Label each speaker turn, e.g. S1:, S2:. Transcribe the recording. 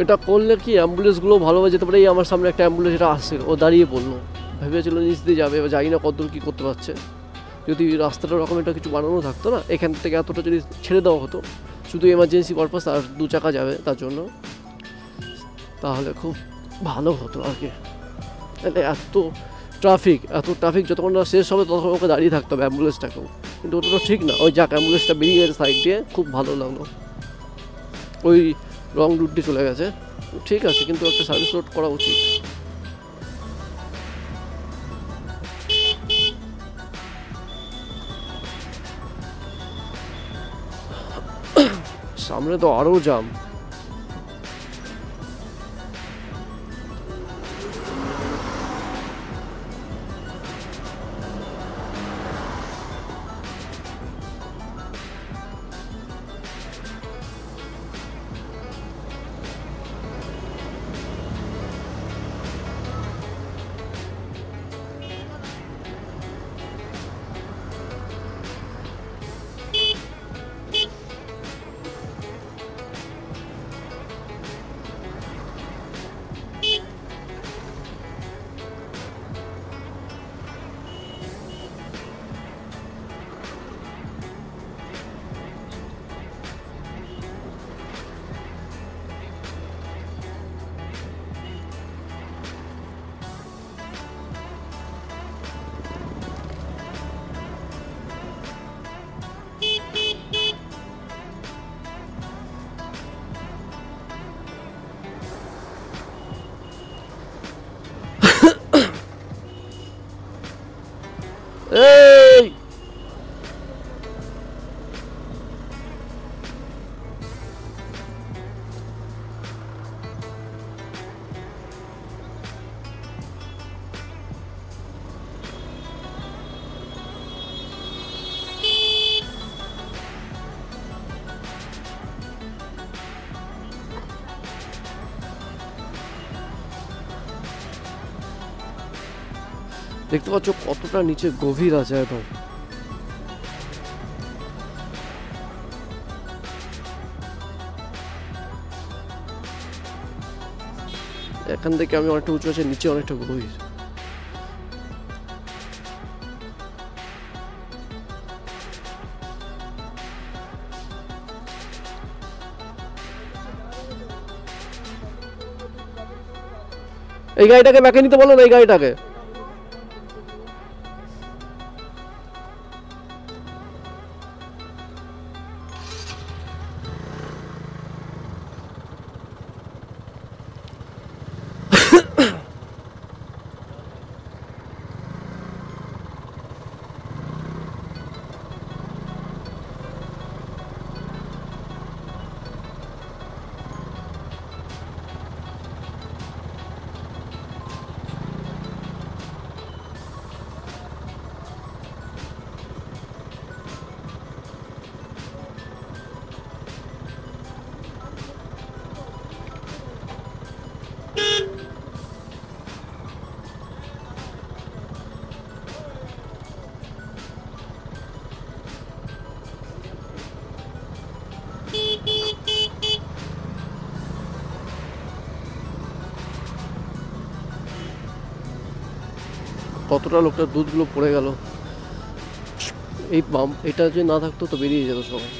S1: এটা করলে কি অ্যাম্বুলেন্সগুলো ভালোভাবে যেতে পারে। এই আমার সামনে একটা অ্যাম্বুলেন্স এটা আসছে, ও দাঁড়িয়ে পড়লো, ভেবেছিল নিচ দিয়ে যাবে, এবার জানি না কতদূর কী করতে পারছে। যদি রাস্তাটা রকম এটা কিছু বানানো থাকতো না, এখান থেকে এতটা যদি ছেড়ে দেওয়া হতো শুধু এমার্জেন্সি পারপাস আর 2 চাকা যাবে তার জন্য, তাহলে খুব ভালো হতো আর কি। এত ট্রাফিক যতক্ষণ না শেষ হবে ততক্ষণ ওকে দাঁড়িয়ে থাকতে হবে অ্যাম্বুলেন্সটাকেও, কিন্তু ওটা তো ঠিক না। ওই যাক অ্যাম্বুলেন্সটা বেরিয়ে গেছে সাইড দিয়ে, খুব ভালো লাগলো, ওই রং রুট দিয়ে চলে গেছে, ঠিক আছে, কিন্তু একটা সার্ভিস রোড করা উচিত। সামনে তো আরও জাম। এই দেখতে পাচ্ছ কতটা নিচে গভীর আছে একদম। এখান থেকে আমি অনেকটা উঁচু আছে, নিচে অনেকটা গভীর। এই গাড়িটাকে ব্যাকে নিতে বলো না, এই গাড়িটাকে। কতটা লোকটার দুধগুলো পড়ে গেল। এই পাম্প এটা যে না থাকতো তো বেরিয়ে যেত সবাই।